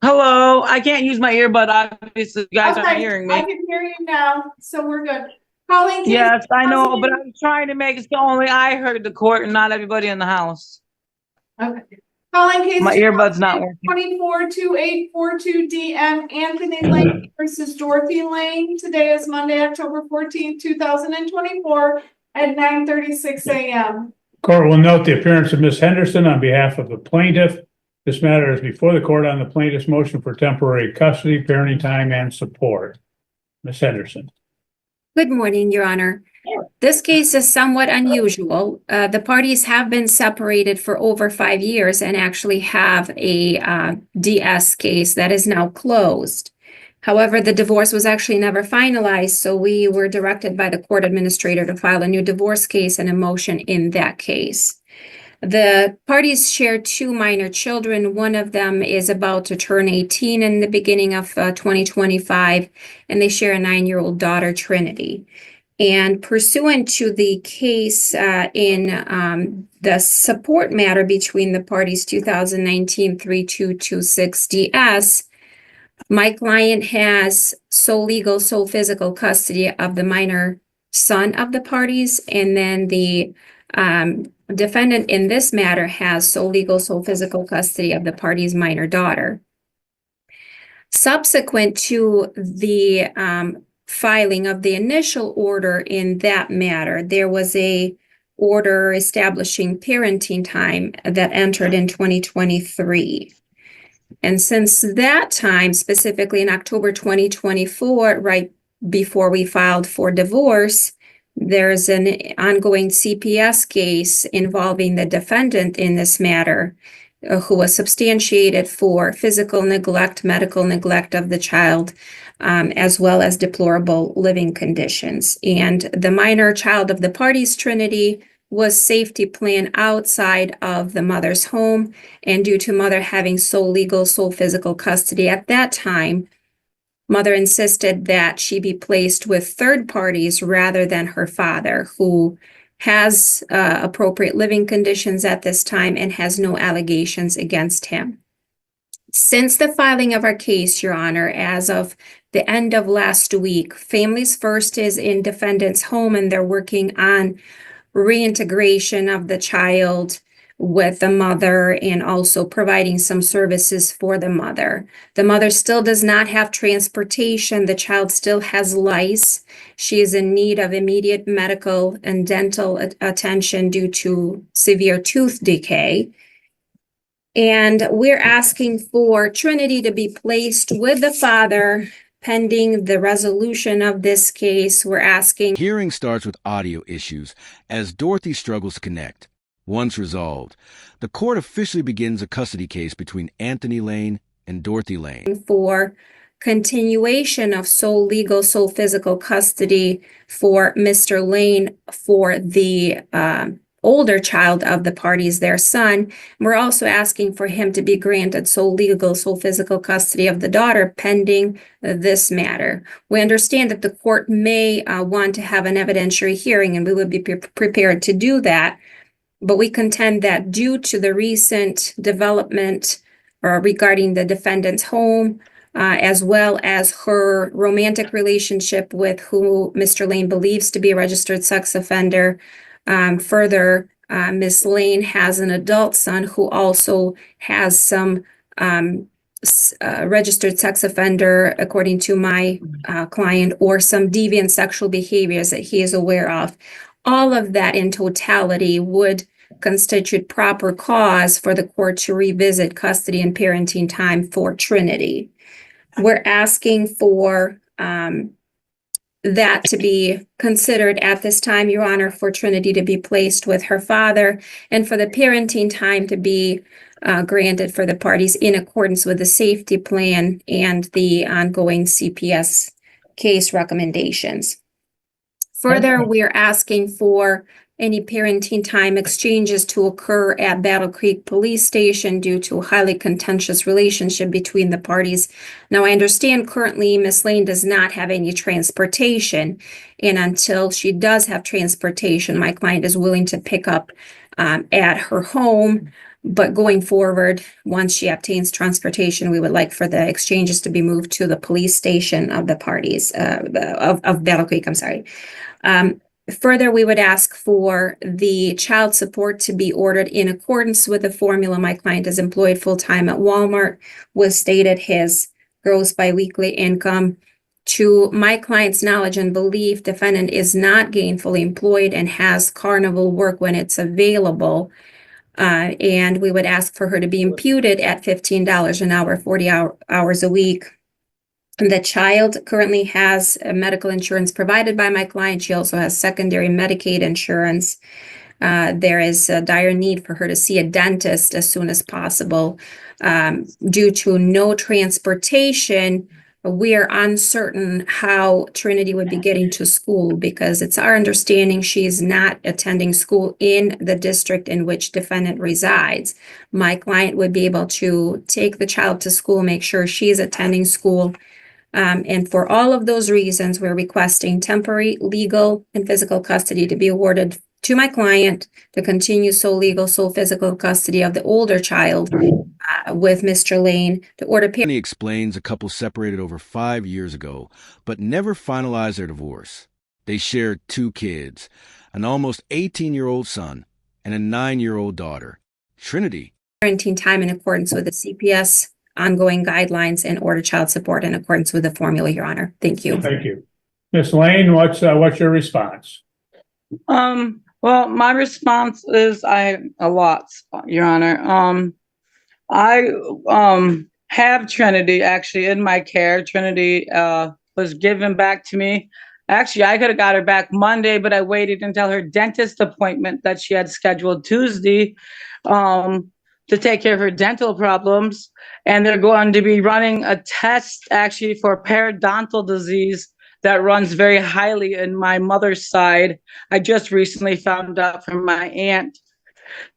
Hello, I can't use my earbud. Obviously, you guys aren't Okay, hearing I me. can hear you now, so we're good. Calling case Yes, I know, but I positive. was trying to make it so only I heard the court and not everybody in the house. Okay. Calling case My earbud's not working. 242842 DM Anthony Lane versus Dorothy Lane. Today is Monday, October 14th, 2024 at 9:36 a.m. Court will note the appearance of Ms. Henderson on behalf of the plaintiff. This matter is before the court on the plaintiff's motion for temporary custody, parenting time, and support. Ms. Henderson. Good morning, Your Honor. This case is somewhat unusual. The parties have been separated for over 5 years and actually have a DS case that is now closed. However, the divorce was actually never finalized, so we were directed by the court administrator to file a new divorce case and a motion in that case. The parties share 2 minor children. One of them is about to turn 18 in the beginning of 2025, and they share a 9-year-old daughter, Trinity. And pursuant to the case in the support matter between the parties 2019-3226 DS, my client has sole legal, sole physical custody of the minor son of the parties, and then the defendant in this matter has sole legal, sole physical custody of the party's minor daughter. Subsequent to the filing of the initial order in that matter, there was a order establishing parenting time that entered in 2023. And since that time, specifically in October 2024, right before we filed for divorce, there's an ongoing CPS case involving the defendant in this matter, who was substantiated for physical neglect, medical neglect of the child, as well as deplorable living conditions. And the minor child of the parties, Trinity, was safety plan outside of the mother's home, and due to mother having sole legal, sole physical custody at that time, mother insisted that she be placed with third parties rather than her father, who has appropriate living conditions at this time and has no allegations against him. Since the filing of our case, Your Honor, as of the end of last week, Families First is in defendant's home, and they're working on reintegration of the child with the mother and also providing some services for the mother. The mother still does not have transportation. The child still has lice. She is in need of immediate medical and dental attention due to severe tooth decay. And we're asking for Trinity to be placed with the father pending the resolution of this case. We're asking. Hearing starts with audio issues as Dorothy struggles to connect. Once resolved, the court officially begins a custody case between Anthony Lane and Dorothy Lane. For continuation of sole legal, sole physical custody for Mr. Lane for the older child of the parties, their son. We're also asking for him to be granted sole legal, sole physical custody of the daughter pending this matter. We understand that the court may want to have an evidentiary hearing, and we would be prepared to do that. But we contend that due to the recent development regarding the defendant's home, as well as her romantic relationship with who Mr. Lane believes to be a registered sex offender, further, Ms. Lane has an adult son who also has some registered sex offender, according to my client, or some deviant sexual behaviors that he is aware of. All of that in totality would constitute proper cause for the court to revisit custody and parenting time for Trinity. We're asking for that to be considered at this time, Your Honor, for Trinity to be placed with her father and for the parenting time to be granted for the parties in accordance with the safety plan and the ongoing CPS case recommendations. Further, we are asking for any parenting time exchanges to occur at Battle Creek Police Station due to a highly contentious relationship between the parties. Now, I understand currently Ms. Lane does not have any transportation, and until she does have transportation, my client is willing to pick up at her home But going forward, once she obtains transportation, we would like for the exchanges to be moved to the police station of the parties, of Battle Creek, I'm sorry. Further, we would ask for the child support to be ordered in accordance with the formula. My client is employed full-time at Walmart, was stated his gross biweekly income. To my client's knowledge and belief, defendant is not gainfully employed and has carnival work when it's available. And we would ask for her to be imputed at $15 an hour, 40 hours a week. The child currently has medical insurance provided by my client. She also has secondary Medicaid insurance. There is a dire need for her to see a dentist as soon as possible. Due to no transportation, we are uncertain how Trinity would be getting to school because it's our understanding she's not attending school in the district in which defendant resides. My client would be able to take the child to school, make sure she's attending school. And for all of those reasons, we're requesting temporary legal and physical custody to be awarded to my client to continue sole legal, sole physical custody of the older child with Mr. Lane to order. Attorney explains a couple separated over 5 years ago, but never finalized their divorce. They shared 2 kids, an almost 18-year-old son and a 9-year-old daughter. Trinity. Parenting time in accordance with the CPS ongoing guidelines and order child support in accordance with the formula, Your Honor. Thank you. Thank you. Ms. Lane, what's your response? Well, my response is a lot, Your Honor. I have Trinity actually in my care. Trinity was given back to me. Actually, I could have got her back Monday, but I waited until her dentist appointment that she had scheduled Tuesday to take care of her dental problems. And they're going to be running a test actually for periodontal disease that runs very highly in my mother's side. I just recently found out from my aunt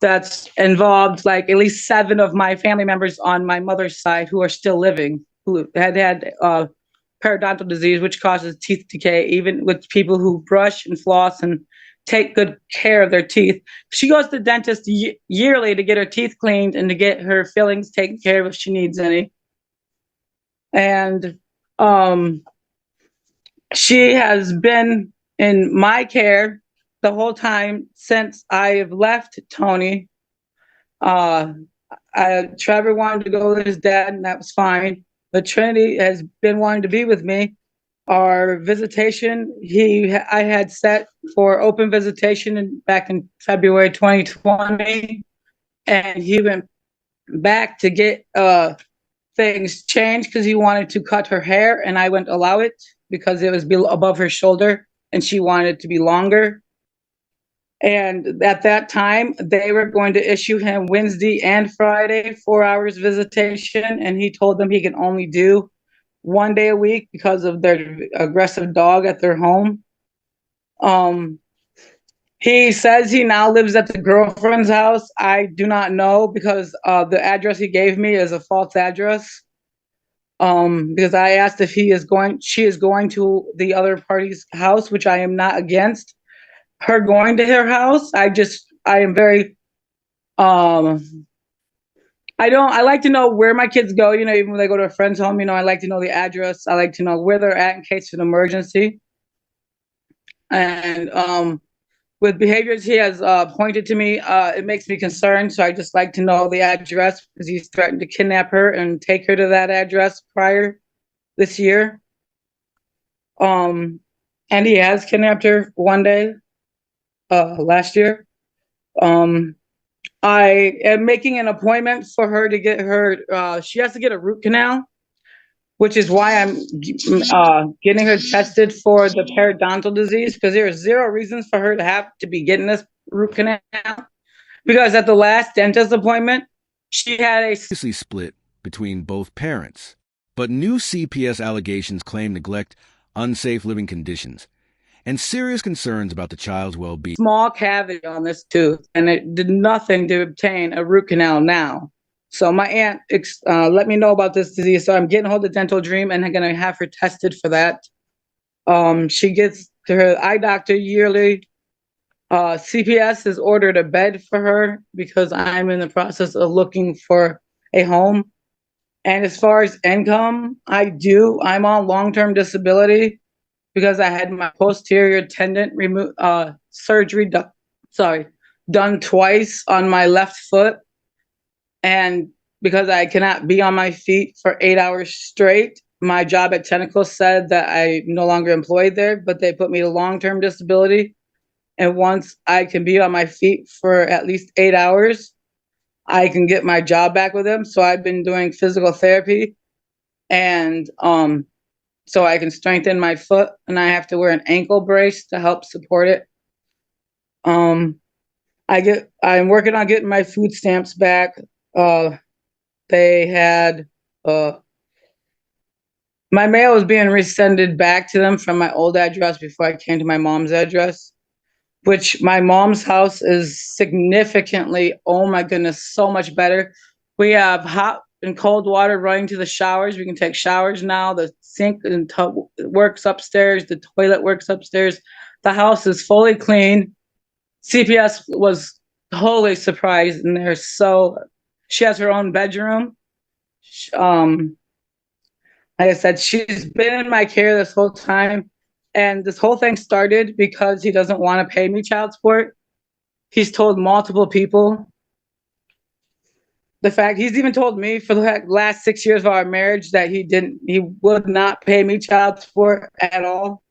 that's involved like at least 7 of my family members on my mother's side who are still living, who had periodontal disease, which causes teeth decay, even with people who brush and floss and take good care of their teeth. She goes to the dentist yearly to get her teeth cleaned and to get her fillings taken care of if she needs any. And she has been in my care the whole time since I have left Tony. Trevor wanted to go with his dad, and that was fine. But Trinity has been wanting to be with me. Our visitation, I had set for open visitation back in February 2020, and he went back to get things changed because he wanted to cut her hair, and I wouldn't allow it because it was above her shoulder, and she wanted it to be longer. And at that time, they were going to issue him Wednesday and Friday 4 hours visitation, and he told them he can only do 1 day a week because of their aggressive dog at their home. He says he now lives at the girlfriend's house. I do not know because the address he gave me is a false address. Because I asked if she is going to the other party's house, which I am not against her going to her house. I am very, I like to know where my kids go, even when they go to a friend's home, I like to know the address. I like to know where they're at in case of an emergency. And with behaviors he has pointed to me, it makes me concerned. So I just like to know the address because he's threatened to kidnap her and take her to that address prior this year. And he has kidnapped her one day last year. I am making an appointment for her to get her, she has to get a root canal, which is why I'm getting her tested for the periodontal disease, because there are 0 reasons for her to have to be getting this root canal. Because at the last dentist appointment, she had a split between both parents, but new CPS allegations claim neglect, unsafe living conditions, and serious concerns about the child's well-being. Small cavity on this tooth, and it did nothing to obtain a root canal now. So my aunt let me know about this disease, so I'm getting hold of Dental Dream, and I'm going to have her tested for that. She gets to her eye doctor yearly. CPS has ordered a bed for her because I'm in the process of looking for a home. And as far as income, I'm on long-term disability because I had my posterior tendon surgery done twice on my left foot. And because I cannot be on my feet for 8 hours straight, my job at Tentacle said that I'm no longer employed there, but they put me to long-term disability. And once I can be on my feet for at least 8 hours, I can get my job back with them. So I've been doing physical therapy, and so I can strengthen my foot, and I have to wear an ankle brace to help support it. I'm working on getting my food stamps back. They had my mail was being resended back to them from my old address before I came to my mom's address, which my mom's house is significantly, oh my goodness, so much better. We have hot and cold water running to the showers. We can take showers now. The sink and tub works upstairs. The toilet works upstairs. The house is fully clean. CPS was totally surprised, and she has her own bedroom. Like I said, she's been in my care this whole time. And this whole thing started because he doesn't want to pay me child support. He's told multiple people. He's even told me for the last 6 years of our marriage that he would not pay me child support at all.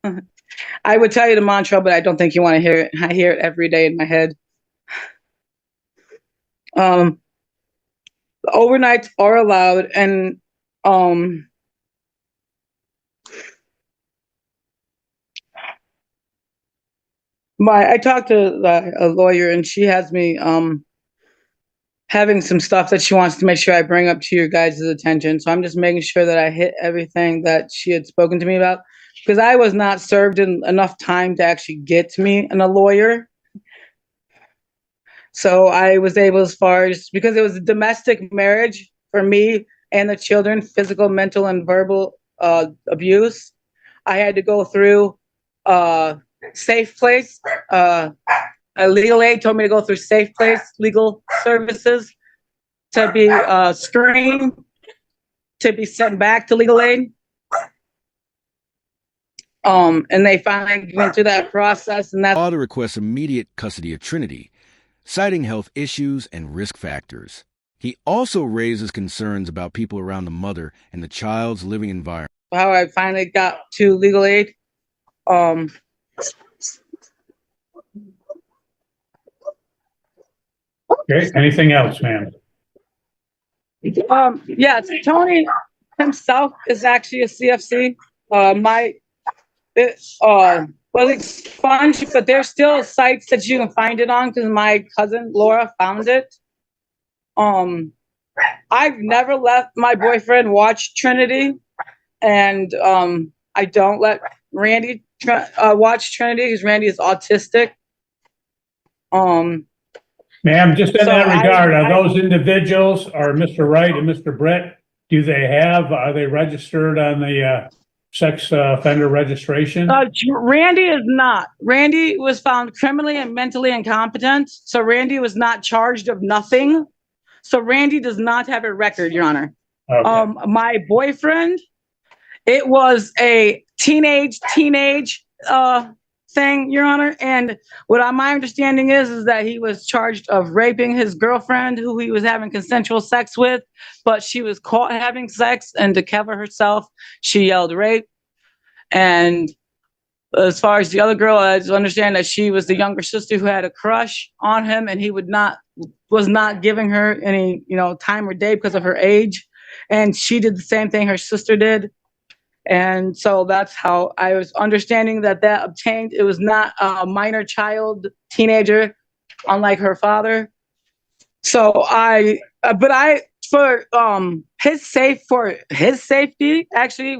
I would tell you the mantra, but I don't think you want to hear it. I hear it every day in my head. Overnights are allowed, and I talked to a lawyer, and she has me having some stuff that she wants to make sure I bring up to your guys' attention. So I'm just making sure that I hit everything that she had spoken to me about, because I was not served in enough time to actually get me a lawyer. So I was able, because it was a domestic marriage for me and the children, physical, mental, and verbal abuse. I had to go through Safe Place. A legal aid told me to go through Safe Place legal services to be screened, to be sent back to legal aid. And they finally went through that process, and that's Father requests immediate custody of Trinity, citing health issues and risk factors. He also raises concerns about people around the mother and the child's living environment. how I finally got to legal aid. Okay, anything else, ma'am? Yes, Tony himself is actually a CFC. Was expunged, but there's still sites that you can find it on because my cousin Laura found it. I've never let my boyfriend watch Trinity, and I don't let Randy watch Trinity because Randy is autistic. Ma'am, just in So that regard, are those individuals, are Mr. Wright and Mr. Brett, are they registered on the sex offender registration? Randy is not. Randy was found criminally and mentally incompetent. So Randy was not charged of nothing. So Randy does not have a record, Your Honor. Okay. My boyfriend, it was a teenage thing, Your Honor. And what my understanding is that he was charged of raping his girlfriend, who he was having consensual sex with, but she was caught having sex, and to cover herself, she yelled rape. And as far as the other girl, I just understand that she was the younger sister who had a crush on him, and he was not giving her any, time or day because of her age. And she did the same thing her sister did. And so that's how I was understanding that obtained. It was not a minor child, teenager, unlike her father. So for his safety, actually,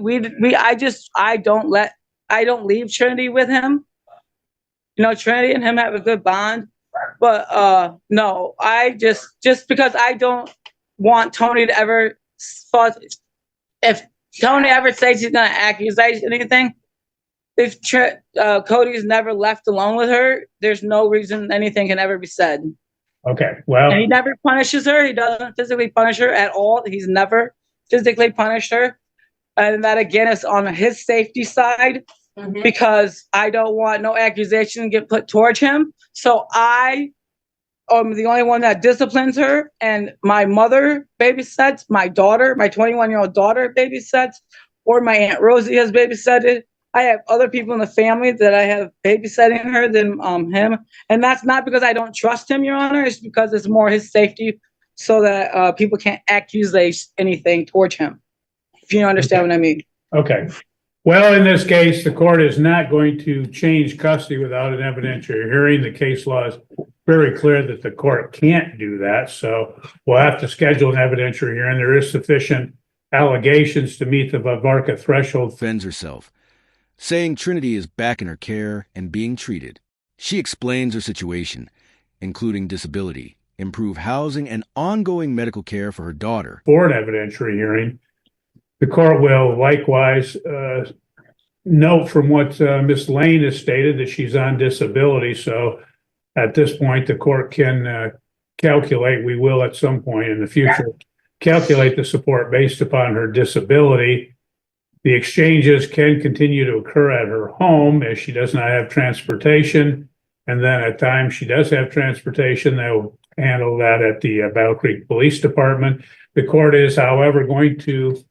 I don't leave Trinity with him. Trinity and him have a good bond. But no, I just because I don't want Tony to ever, if Tony ever says he's gonna accuse anything, Cody's never left alone with her, there's no reason anything can ever be said. Okay, well, And he never punishes her. He doesn't physically punish her at all. He's never physically punished her. And that again is on his safety side because I don't want no accusation to get put towards him. So I am the only one that disciplines her. And my mother babysits, my daughter, my 21-year-old daughter babysits, or my Aunt Rosie has babysitted. I have other people in the family that I have babysitting her than him. And that's not because I don't trust him, Your Honor. It's because it's more his safety so that people can't accuse anything towards him. If you understand what I mean. okay. Well, in this case, the court is not going to change custody without an evidentiary hearing. The case law is very clear that the court can't do that. So we'll have to schedule an evidentiary hearing. There is sufficient allegations to meet the Varka threshold. Defends herself, saying Trinity is back in her care and being treated. She explains her situation, including disability, improved housing, and ongoing medical care for her daughter. For an evidentiary hearing, the court will likewise note from what Ms. Lane has stated that she's on disability. So at this point, the court can calculate, we will at some point in the future, calculate the support based upon her disability. The exchanges can continue to occur at her home as she does not have transportation. And then at times she does have transportation, they will handle that at the Battle Creek Police Department. The court is, however, going to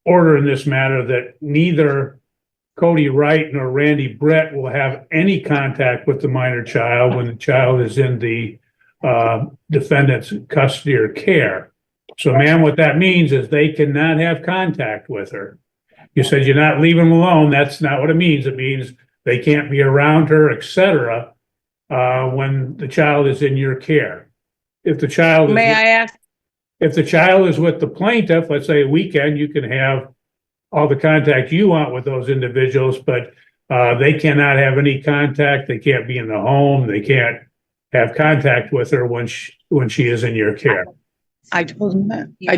order in this matter that neither Cody Wright nor Randy Brett will have any contact with the minor child when the child is in the defendant's custody or care. So, ma'am, what that means is they cannot have contact with her. You said you're not leaving them alone. That's not what it means. It means they can't be around her, etc. When the child is in your care. If the child if the child is with the plaintiff, let's say a weekend, you can have all the contact you want with those individuals, but they cannot have any contact. They can't be in the home. They can't have contact with her when she is in your care. I told him that. I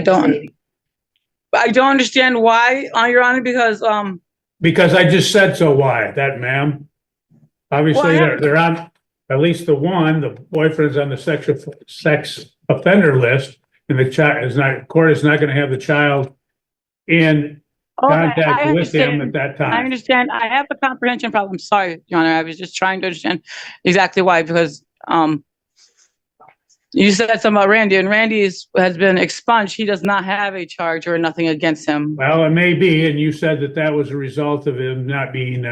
don't understand why, Your Honor, because I just said so. Why that, ma'am? Obviously, they're on at least the boyfriend's on the sex offender list, and the child is not. Court is not going to have the child in contact with him at that time. I understand. I have a comprehension problem. Sorry, Your Honor. I was just trying to understand exactly why, because you said something about Randy, and Randy has been expunged. He does not have a charge or nothing against him. Well, it may be, and you said that was a result of him not being.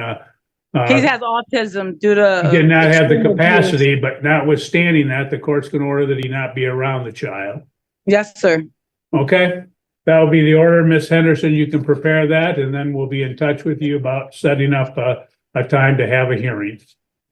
He has autism due to. He did not have the capacity, but notwithstanding that, the court's going to order that he not be around the child. Yes, sir. Okay, that will be the order, Ms. Henderson. You can prepare that, and then we'll be in touch with you about setting up a time to have a hearing.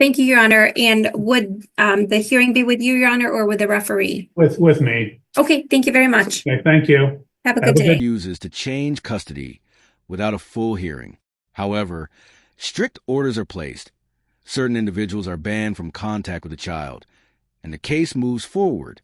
Thank you, Your Honor. And would the hearing be with you, Your Honor, or with the referee? With me. Okay, thank you very much. Okay, thank you. Have a good day. Uses to change custody without a full hearing. However, strict orders are placed. Certain individuals are banned from contact with the child, and the case moves forward